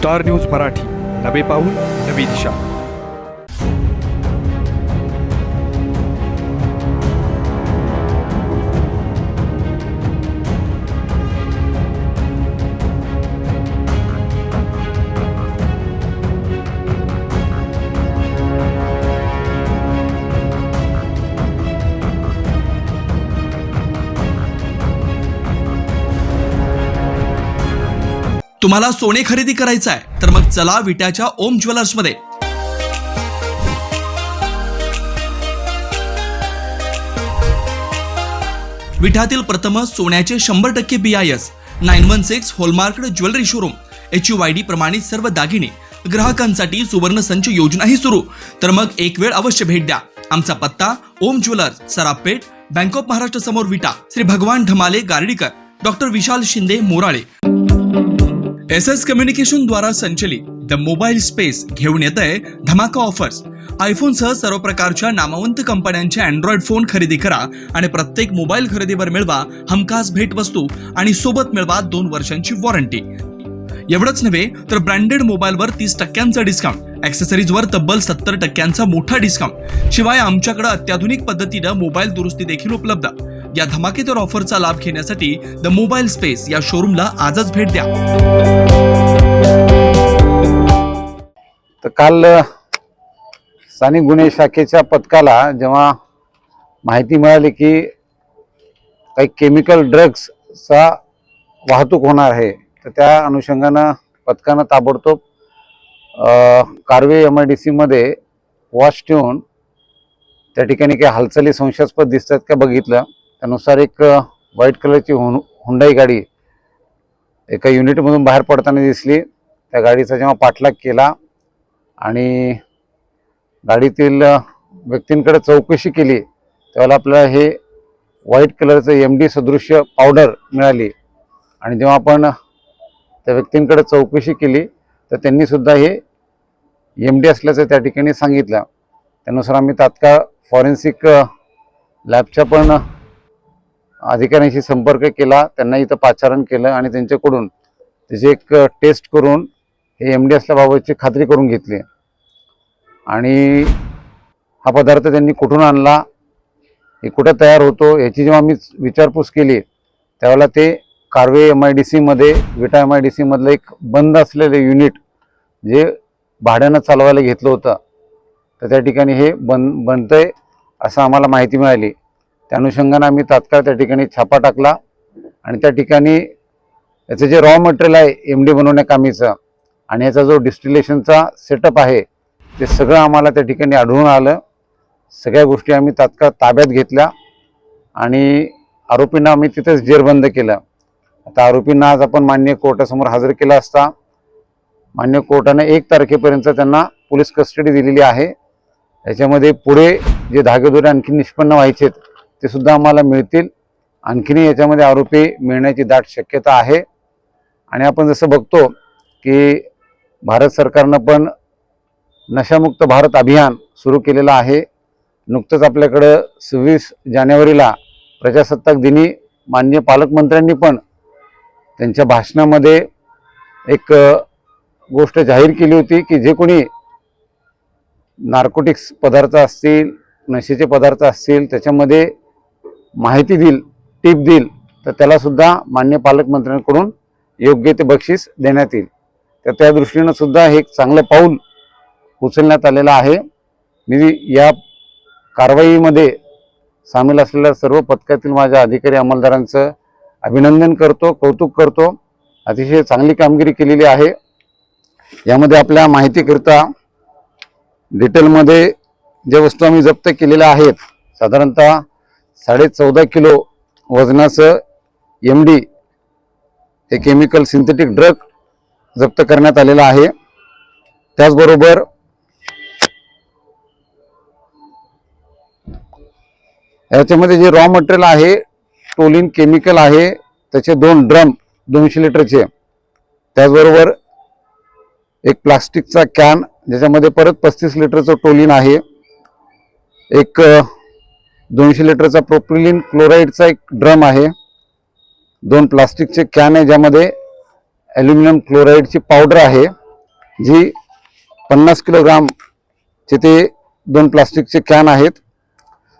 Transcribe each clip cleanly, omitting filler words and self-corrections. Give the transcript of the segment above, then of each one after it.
Star news Marathi, नवे पाऊल नवी दिशा. तुम्हाला सोने खरेदी करायचं आहे तर मग चला विट्याच्या ओम ज्वेलर्स मध्ये. विट्यातील प्रथम सोन्याचे 100% BIS 916 hallmark jewellery showroom. HUID प्रमाणित सर्व दागिने ग्राहकांसाठी सुवर्ण संच योजनाही सुरू. तर मग एक वेळ अवश्य भेट द्या. आमचा पत्ता ओम ज्वेलर्स, सराफपेठ, बँक ऑफ महाराष्ट्र समोर, विटा. श्री भगवान ढमाले गार्डीकर, डॉक्टर विशाल शिंदे मोराळे. SS कम्युनिकेशन द्वारा संचलित द मोबाईल स्पेस घेऊन येत आहे धमाका ऑफर्स. आयफोन सह सर्व प्रकारच्या नामवंत कंपन्यांचे अँड्रॉइड फोन खरेदी करा आणि प्रत्येक मोबाईल खरेदीवर मिळवा हमखास भेटवस्तू आणि सोबत मिळवा 2 वर्षांची वॉरंटी. एवढंच नव्हे तर ब्रँडेड मोबाईलवर 30% डिस्काउंट, ॲक्सेसरीजवर तब्बल 70% मोठा डिस्काउंट. शिवाय आमच्याकडे अत्याधुनिक पद्धतीनं मोबाईल दुरुस्ती देखील उपलब्ध. या धमाकेदार ऑफरचा लाभ घेण्यासाठी द मोबाईल स्पेस या शोरूमला आजच भेट द्या. तर काल स्थानिक गुन्हे शाखेच्या पथकाला जेव्हा माहिती मिळाली की काही केमिकल ड्रग्सचा वाहतूक होणार आहे, तर त्या अनुषंगानं पथकानं ताबडतोब कारवे MIDC मध्ये वॉच ठेवून त्या ठिकाणी काही हालचाली संशयास्पद दिसतात का बघितलं. त्यानुसार एक व्हाईट कलरची हुंडाई गाडी एका युनिटमधून बाहेर पडताना दिसली. त्या गाडीचा जेव्हा पाठलाग केला आणि गाडीतील व्यक्तींकडे चौकशी केली तेव्हा आपल्याला हे व्हाईट कलरचं MD सदृश्य पावडर मिळाली. आणि जेव्हा आपण त्या व्यक्तींकडे चौकशी केली तर त्यांनी सुद्धा हे MD असल्याचं त्या ठिकाणी सांगितलं. त्यानुसार आम्ही तात्काळ फॉरेन्सिक लॅबच्या पण अधिकाऱ्यांशी संपर्क केला, त्यांना इथं पाचारण केलं आणि त्यांच्याकडून त्याची एक टेस्ट करून हे MD असल्याबाबतची खात्री करून घेतली. आणि हा पदार्थ त्यांनी कुठून आणला, हे कुठं तयार होतो याची जेव्हा मी विचारपूस केली त्यावेळेला ते कारवे MIDC मध्ये, विटा MIDC मधलं एक बंद असलेलं युनिट जे भाड्यानं चालवायला घेतलं होतं, तर त्या ठिकाणी हे बनतंय असं आम्हाला माहिती मिळाली. त्या अनुषंगानं आम्ही तात्काळ त्या ठिकाणी छापा टाकला आणि त्या ठिकाणी याचं जे रॉ मटेरियल आहे MD बनवण्याकामीचं आणि याचा जो डिस्टिलेशनचा सेटअप आहे ते सगळं आम्हाला त्या ठिकाणी आढळून आलं. सगळ्या गोष्टी आम्ही तात्काळ ताब्यात घेतल्या आणि आरोपींना आम्ही तिथेच जेरबंद केलं. आता आरोपींना आज आपण माननीय कोर्टासमोर हजर केला असता माननीय कोर्टाने 1 तारखेपर्यंत त्यांना पोलीस कस्टडी दिलेली आहे. याच्यामध्ये पुढे जे धागेदोरे आणखी निष्पन्न व्हायचे ते सुद्धा आम्हाला मिळतील. आणखीनही याच्यामध्ये आरोपी मिळण्याची दाट शक्यता आहे. आणि आपण जसं बघतो की भारत सरकारनं पण नशामुक्त भारत अभियान सुरू केलेलं आहे. नुकतंच आपल्याकडं 26 जानेवारीला प्रजासत्ताक दिनी माननीय पालकमंत्र्यांनी पण त्यांच्या भाषणामध्ये एक गोष्ट जाहीर केली होती की जे कोणी नार्कोटिक्स पदार्थ असतील, नशेचे पदार्थ असतील त्याच्यामध्ये माहिती देईल, टीप देईल तर त्याला सुद्धा माननीय पालकमंत्र्यांकडून योग्य ते बक्षीस देण्यात येईल. तर त्या दृष्टीनं सुद्धा हे एक चांगलं पाऊल उचलण्यात आलेलं आहे. मी या कारवाईमध्ये सामील असलेल्या सर्व पथकातील माझ्या अधिकारी अंमलदारांचं अभिनंदन करतो, कौतुक करतो. अतिशय चांगली कामगिरी केलेली आहे. यामध्ये आपल्या माहितीकरिता डिटेलमध्ये ज्या वस्तू आम्ही जप्त केलेल्या आहेत, साधारणतः 14.5 किलो वजनाचं MD हे केमिकल सिंथेटिक ड्रग जप्त करण्यात आलेला आहे. त्याचबरोबर याच्यामध्ये जे रॉ मटेरियल आहे टोलिन केमिकल आहे, त्याचे 2 ड्रम 200 लिटरचे. त्याचबरोबर एक प्लास्टिकचा कॅन ज्याच्यामध्ये परत 35 लिटरचं टोलिन आहे. एक 200 लिटरचा प्रोपिलिन क्लोराईडचा एक ड्रम आहे. 2 प्लास्टिकचे कॅन आहे ज्यामध्ये ॲल्युमिनियम क्लोराईडची पावडर आहे. जी 50 किलोग्रामचे ते 2 प्लास्टिकचे कॅन आहेत,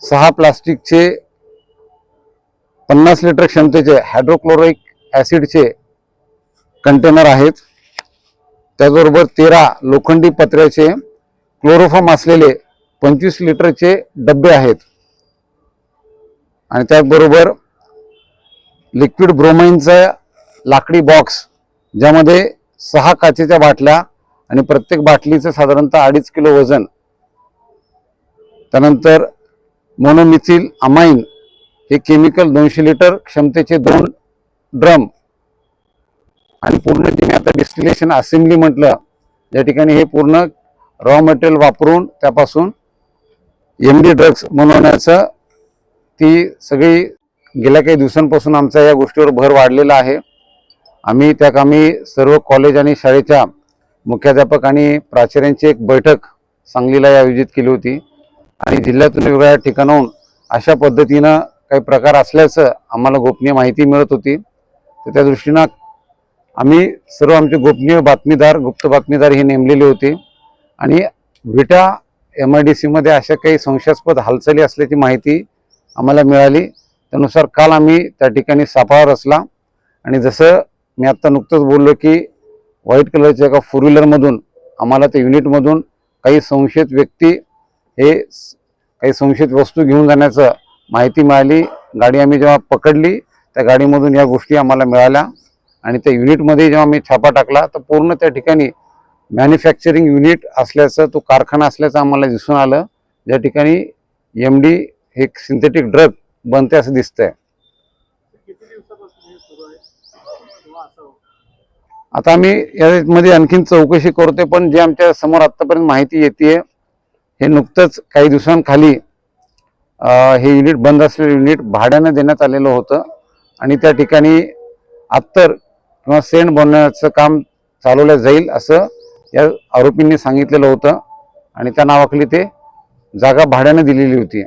6 प्लास्टिकचे 50 लिटर क्षमतेचे हायड्रोक्लोरिक ॲसिडचे कंटेनर आहेत, त्याचबरोबर 13 लोखंडी पत्र्याचे क्लोरोफॉर्म असलेले 25 लिटरचे डबे आहेत आणि त्याचबरोबर लिक्विड ब्रोमाइनचा लाकडी बॉक्स ज्यामध्ये 6 काचेच्या बाटल्या आणि प्रत्येक बाटलीचं साधारणतः 2.5 किलो वजन, त्यानंतर मोनोमिथिल अमाइन हे केमिकल 200 लिटर क्षमतेचे 2 ड्रम आणि पूर्ण जे मी आता डिस्टिलेशन असेंब्ली म्हटलं, या ठिकाणी हे पूर्ण रॉ मटेरियल वापरून त्यापासून MD ड्रग्स बनवण्याचं ती सगळी गेल्या काही दिवसांपासून आमचा या गोष्टीवर भर वाढलेला आहे. आम्ही त्या कामी सर्व कॉलेज आणि शाळेच्या मुख्याध्यापक आणि प्राचार्यांची एक बैठक सांगलीला आयोजित केली होती आणि जिल्ह्यातून वेगवेगळ्या ठिकाणाहून अशा पद्धतीनं काही प्रकार असल्याचं आम्हाला गोपनीय माहिती मिळत होती. तर त्या दृष्टीनं आम्ही सर्व आमचे गोपनीय बातमीदार, गुप्त बातमीदार हे नेमलेले होते आणि विटा MIDC मध्ये अशा काही संशयास्पद हालचाली असल्याची माहिती आम्हाला मिळाली. त्यानुसार काल आम्ही त्या ठिकाणी सापळा रचला आणि जसं मी आत्ता नुकतंच बोललो की व्हाईट कलरच्या एका 4 व्हीलरमधून आम्हाला त्या युनिटमधून काही संशयित व्यक्ती हे काही संशयित वस्तू घेऊन जाण्याचं माहिती मिळाली. गाडी आम्ही जेव्हा पकडली त्या गाडीमधून या गोष्टी आम्हाला मिळाल्या आणि त्या युनिटमध्ये जेव्हा मी छापा टाकला तर पूर्ण त्या ठिकाणी मॅन्युफॅक्चरिंग युनिट असल्याचं, तो कारखाना असल्याचं आम्हाला दिसून आलं, ज्या ठिकाणी MD हे सिंथेटिक ड्रग बनते असं दिसतंय. आता आम्ही यामध्ये आणखीन चौकशी करतोय, पण जे आमच्या समोर आतापर्यंत माहिती येते हे नुकतंच काही दिवसांखाली हे युनिट बंद असलेलं युनिट भाड्यानं देण्यात आलेलं होतं आणि त्या ठिकाणी अत्तर किंवा सेंट बनवण्याचं काम चालवलं जाईल असं या आरोपींनी सांगितलेलं होतं आणि त्या नावाखाली ते जागा भाड्यानं दिलेली होती.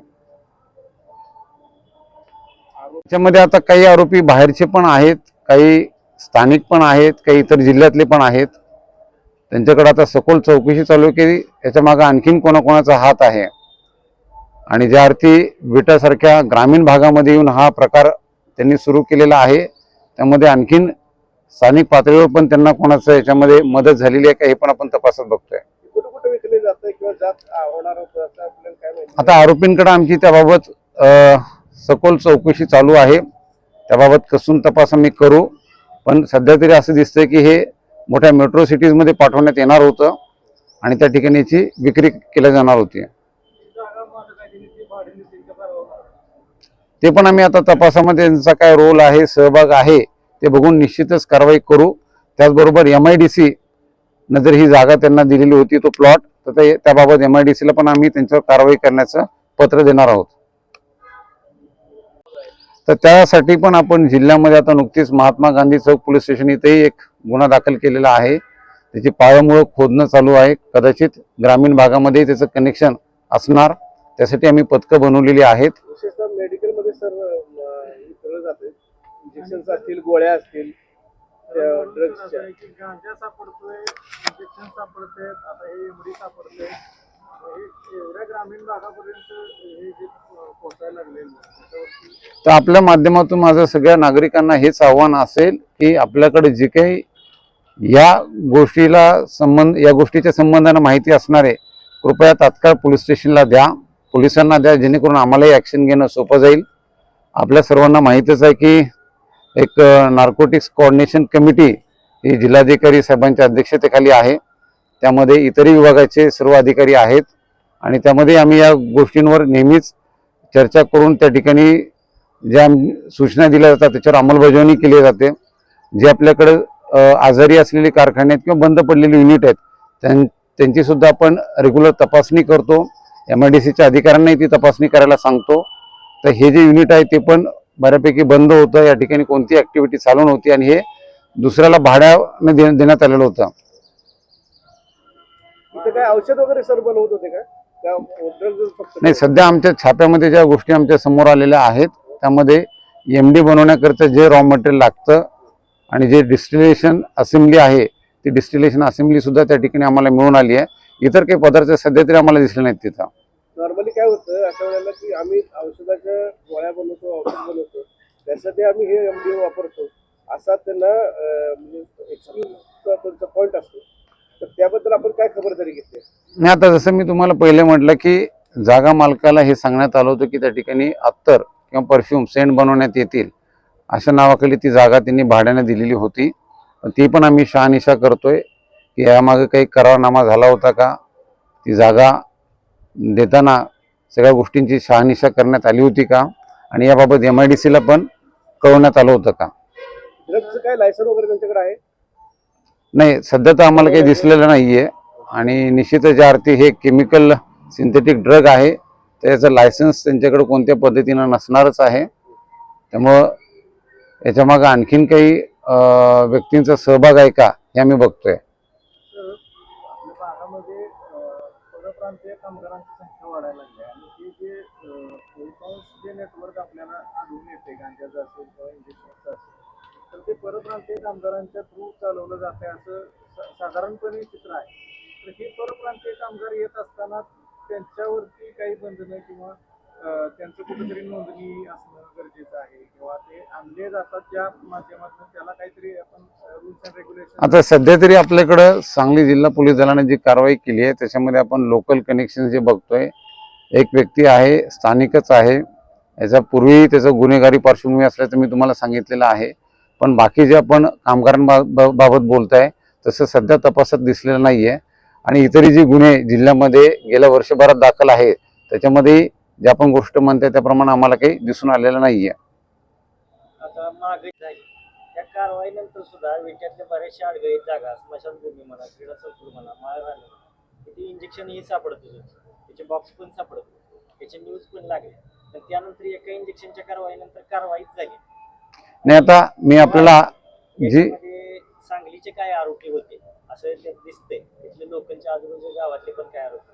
त्याच्यामध्ये आता काही आरोपी बाहेरचे पण आहेत, काही स्थानिक पण आहेत, काही इतर जिल्ह्यातले पण आहेत. त्यांच्याकडे आता सखोल चौकशी चालू आहे की याच्या मागे आणखीन कोणाकोणाचा हात आहे आणि ज्या अर्थी विटासारख्या ग्रामीण भागामध्ये येऊन हा प्रकार त्यांनी सुरू केलेला आहे, त्यामध्ये आणखीन स्थानिक पातळीवर पण त्यांना कोणाचं याच्यामध्ये मदत झालेली आहे का हे पण आपण तपासत बघतोय. आता आरोपींकडे आमची त्याबाबत सखोल चौकशी चालू आहे, त्याबाबत कसून तपास आम्ही करू, पण सध्या तरी असं दिसतंय की हे मोठ्या मेट्रो सिटीजमध्ये पाठवण्यात येणार होतं आणि त्या ठिकाणी याची विक्री केली जाणार होती. ते पण आम्ही आता तपासामध्ये त्यांचा काय रोल आहे, सहभाग आहे ते बघून निश्चितच कारवाई करू. त्याचबरोबर MIDC न जर ही जागा त्यांना दिलेली होती, तो प्लॉट, तर त्याबाबत MIDC ला पण आम्ही त्यांच्यावर कारवाई करण्याचं पत्र देणार आहोत. तर त्यासाठी पण आपण जिल्ह्यामध्ये आता नुकतीच महात्मा गांधी चौक पोलीस स्टेशन इथेही एक गुन्हा दाखल केलेला आहे. त्याची पाळमुळं खोदणं चालू आहे, कदाचित ग्रामीण भागामध्ये त्याचं कनेक्शन असणार, त्यासाठी आम्ही पथकं बनवलेली आहेत. मेडिकल मध्ये सर जाते इंजेक्शन असतील, गोळ्या असतील, ड्रग्सच्या गांजा सापडतोय, इंजेक्शन सापडते, आता हे MD सापडते, एवढ्या ग्रामीण भागापर्यंत हे जे पोहोचायला लागले. तर आपल्या माध्यमातून माझं सगळ्या नागरिकांना हेच आव्हान असेल की आपल्याकडे जे काही या गोष्टीच्या संबंधाने माहिती असणार आहे, कृपया तात्काळ पोलीस स्टेशनला द्या, पोलिसांना द्या, जेणेकरून आम्हालाही ॲक्शन घेणं सोपं जाईल. आपल्या सर्वांना माहीतच आहे की एक नार्कोटिक्स कोऑर्डिनेशन कमिटी ही जिल्हाधिकारी साहेबांच्या अध्यक्षतेखाली आहे, त्यामध्ये इतरही विभागाचे सर्व अधिकारी आहेत आणि त्यामध्ये आम्ही या गोष्टींवर नेहमीच चर्चा करून त्या ठिकाणी ज्या सूचना दिल्या जातात त्याच्यावर अंमलबजावणी केली जाते. जे आपल्याकडे आजारी असलेली कारखाने किंवा बंद पडलेली युनिट आहेत त्यांची सुद्धा आपण रेग्युलर तपासणी करतो. MIDCच्या अधिकाऱ्यांनाही ती तपासणी करायला सांगतो. तर हे जे युनिट आहे ते पण बऱ्यापैकी बंद होतं, या ठिकाणी कोणती ऍक्टिव्हिटी चालू नव्हती आणि हे दुसऱ्याला भाड्याने देण्यात आलेलं होतं. काय औषध वगैरे सर बनवत होते का? नाही, सध्या आमच्या छाप्यामध्ये ज्या गोष्टी आमच्या समोर आलेल्या आहेत त्यामध्ये MD बनवण्याकरता जे रॉ मटेरियल लागतं आणि जे डिस्टिलेशन असेंब्ली आहे ती डिस्टिलेशन असेंब्ली सुद्धा त्या ठिकाणी आम्हाला मिळून आली आहे. इतर काही पदार्थ सध्या तरी आम्हाला दिसले नाहीत तिथं. नॉर्मली काय होतं अशा वेळेला की आम्ही औषधाच्या गोळ्या बनवतो, औषध बनवतो, त्यासाठी आम्ही हे MDO वापरतो असा त्यांना म्हणजे एक्सक्यूज त्यांचा पॉईंट असतो. तर त्याबद्दल आपण काय खबरदारी घेतली? नाही, आता जसं मी तुम्हाला पहिले म्हटलं की जागा मालकाला हे सांगण्यात आलं होतं की त्या ठिकाणी अत्तर किंवा परफ्यूम सेंट बनवण्यात येतील अशा नावाखाली ती जागा त्यांनी भाड्याने दिलेली होती. ती पण आम्ही शहानिशा करतोय की यामागे काही करारनामा झाला होता का, ती जागा देताना सगळ्या गोष्टींची शहानिशा करण्यात आली होती का, आणि याबाबत MIDC ला पण कळवण्यात आलं होतं का. ड्रग्जचं काय लायसन वगैरे त्यांच्याकडे आहे? नाही, सध्या तर आम्हाला काही दिसलेलं नाहीये. आणि निश्चितच ज्या अर्थी हे केमिकल सिंथेटिक ड्रग आहे त्याचं लायसन्स त्यांच्याकडे कोणत्या पद्धतीनं नसणारच आहे. त्यामुळं याच्यामागं आणखीन काही व्यक्तींचा सहभाग आहे का हे आम्ही बघतोय. आपल्या भागामध्ये परप्रांतीय कामगारांची संख्या वाढायला लागली आणि ते जे जे नेटवर्क आपल्याला आढळून येते गांजाचं असेल किंवा इंजेक्शनचं असेल, तर ते परप्रांतीय कामगारांच्या थ्रू चालवलं जाते असं साधारणपणे चित्र आहे. तर हे परप्रांतीय कामगार येत असताना त्यांच्यावरती काही बंधनं किंवा त्यांचं कुठेतरी नोंदणी असणं गरजेचं आहे किंवा ते आणले जातात ज्या माध्यमातून त्याला काहीतरी आपण रूल्स अँड रेग्युलेशन. आता सध्या तरी आपल्याकडं सांगली जिल्हा पोलीस दलाने जी कारवाई केली आहे त्याच्यामध्ये आपण लोकल कनेक्शन जे बघतोय, एक व्यक्ती आहे स्थानिकच आहे, याचा पूर्वी त्याचं गुन्हेगारी पार्श्वभूमी असल्याचं मी तुम्हाला सांगितलेलं आहे. पण बाकी जे आपण कामगारांबाबत बोलताय तसं सध्या तपासात दिसलेलं नाही आहे. आणि इतरही जे गुन्हे जिल्ह्यामध्ये गेल्या वर्षभरात दाखल आहे त्याच्यामध्ये जे आपण गोष्ट म्हणताय त्याप्रमाणे आम्हाला काही दिसून आलेलं नाही आहे. आता मागे झाली त्या कारवाईनंतर सुद्धा विट्यातल्या बऱ्याचशा अडगळीत जागा स्मशानभूमी म्हणा, क्रीडा संकुल म्हणा, माळरान तिथे इंजेक्शनही सापडत होते, त्याचे बॉक्स पण सापडत होते, त्याचे न्यूज पण लागले. पण त्यानंतर एका इंजेक्शनच्या कारवाईनंतर कारवाईच झाली नाही. आता मी आपल्याला जी सांगलीचे काय आरोपी होते असं त्यात दिसतंय, तिथले लोकांच्या आजूबाजूच्या गावातले पण काय आरोपी,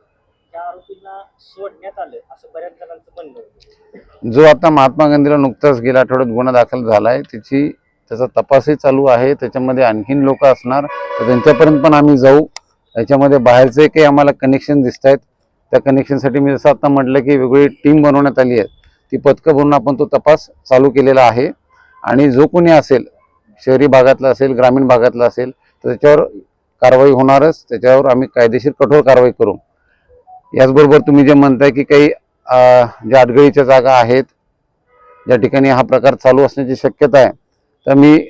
त्या आरोपींना सोडण्यात आलं असं बऱ्याच जणांचं म्हणणं होतं. जो आता महात्मा गांधीला नुकताच गेल्या आठवड्यात गुन्हा दाखल झाला आहे त्याचा तपासही चालू आहे. त्याच्यामध्ये आणखीन लोक असणार तर त्यांच्यापर्यंत पण आम्ही जाऊ. याच्यामध्ये बाहेरचे काही आम्हाला कनेक्शन दिसत आहेत, त्या कनेक्शनसाठी मी जसं आता म्हटलं की वेगळी टीम बनवण्यात आली आहे, ती पथकं बनवून आपण तो तपास चालू केलेला आहे. आणि जो कोणी असेल शहरी भागातला असेल, ग्रामीण भागातला असेल तर त्याच्यावर कारवाई होणारच, त्याच्यावर आम्ही कायदेशीर कठोर कारवाई करू. याचबरोबर तुम्ही जे म्हणताय की काही ज्या अडगळीच्या जागा आहेत ज्या ठिकाणी हा प्रकार चालू असण्याची शक्यता आहे, तर मी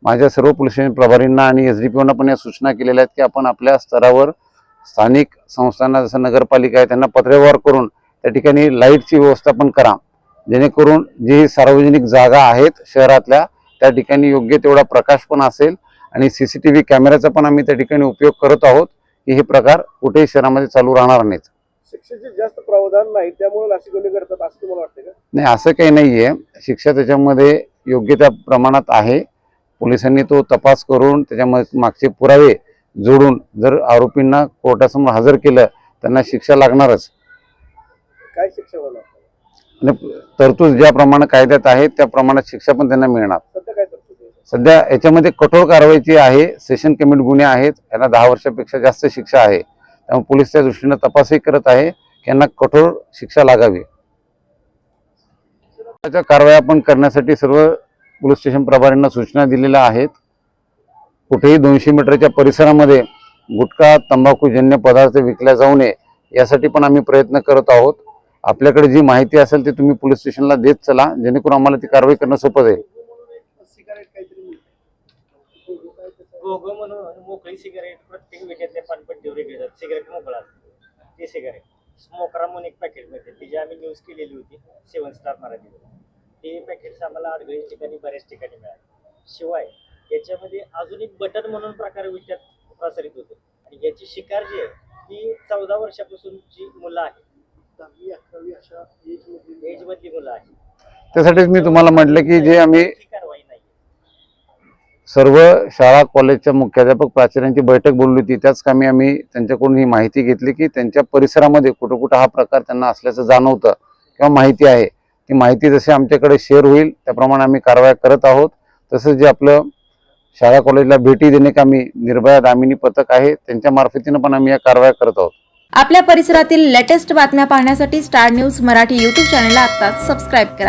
माझ्या सर्व पोलीस स्टेशन प्रभारींना आणि SDPOना पण या सूचना केलेल्या आहेत की आपण आपल्या स्तरावर स्थानिक संस्थांना जसं नगरपालिका आहे त्यांना पत्रव्यवहार करून त्या ठिकाणी लाईटची व्यवस्था पण करा, जेणेकरून जी सार्वजनिक जागा आहेत शहरातल्या त्या ठिकाणी योग्य तेवढा प्रकाश पण असेल. आणि CCTV कॅमेऱ्याचा पण आम्ही त्या ठिकाणी उपयोग करत आहोत की हे प्रकार कुठेही शहरामध्ये चालू राहणार नाहीत. शिक्षेचे जास्त प्रावधान नाही त्यामुळे अशी गुन्हे घडतात असं तुम्हाला वाटतं का? नाही, असं काही नाही आहे. शिक्षा त्याच्यामध्ये योग्य त्या प्रमाणात आहे. पोलिसांनी तो तपास करून त्याच्यामध्ये मागचे पुरावे जोडून जर आरोपींना कोर्टासमोर हजर केलं त्यांना शिक्षा लागणारच. काय शिक्षा होणार? आणि तरतूद ज्याप्रमाणे कायद्यात आहे त्या प्रमाणात शिक्षा पण त्यांना मिळणार. सध्या काय तरतूद आहे? सध्या याच्यामध्ये कठोर कारवाईची आहे. सेशन कमिट गुन्हे आहेत, यांना 10 वर्षापेक्षा जास्त शिक्षा आहे. त्यामुळे पोलीस त्या दृष्टीनं तपासही करत आहे की यांना कठोर शिक्षा लागावी. त्याच्या कारवाई आपण करण्यासाठी सर्व पोलीस स्टेशन प्रभारींना सूचना दिलेल्या आहेत. कुठेही 200 मीटरच्या परिसरामध्ये गुटखा तंबाखूजन्य पदार्थ विकल्या जाऊ नये यासाठी पण आम्ही प्रयत्न करत आहोत. आपल्याकडे जी माहिती असेल ती तुम्ही पोलीस स्टेशनला देत चला, जेणेकरून आम्हाला ती कारवाई करणं सोपं जाईल. गोगो म्हणून मोकळी सिगारेट प्रत्येक विट्यातल्या पानपट्टीवर घेतात, सिगारेट मोकळा असतो ते सिगारेट स्मोकरा म्हणून एक पॅकेट मिळते, ती जी आम्ही न्यूज केलेली होती 7 स्टार मराठीवर. ते पॅकेट्स आम्हाला अडगळी ठिकाणी बऱ्याच ठिकाणी मिळाले. शिवाय याच्यामध्ये अजून एक बटन म्हणून प्रकार विट्यात प्रसारित होतो आणि याची शिकार जी आहे ती 14 वर्षापासूनची मुलं आहेत, 10वी 11वी अशा एज मधली मुलं आहेत. त्यासाठीच मी तुम्हाला म्हटलं की जे आम्ही कारवाई नाही सर्व शाळा कॉलेजच्या मुख्याध्यापक प्राचार्यांची बैठक बोलली होती, त्याच कामी आम्ही त्यांच्याकडून ही माहिती घेतली की त्यांच्या परिसरामध्ये कुठं कुठं हा प्रकार त्यांना असल्याचं जाणवतं किंवा माहिती आहे. ती माहिती जशी आमच्याकडे शेअर होईल त्याप्रमाणे आम्ही कारवाया करत आहोत. तसंच जे आपलं शाळा कॉलेजला भेटी देणे कामी निर्भया दामिनी पथक आहे, त्यांच्या मार्फतीनं पण आम्ही या कारवाया करत आहोत. आपल्या परिसरातील लेटेस्ट बातम्या पाहण्यासाठी स्टार न्यूज मराठी यूट्यूब चॅनलला आत्ताच सबस्क्राईब करा.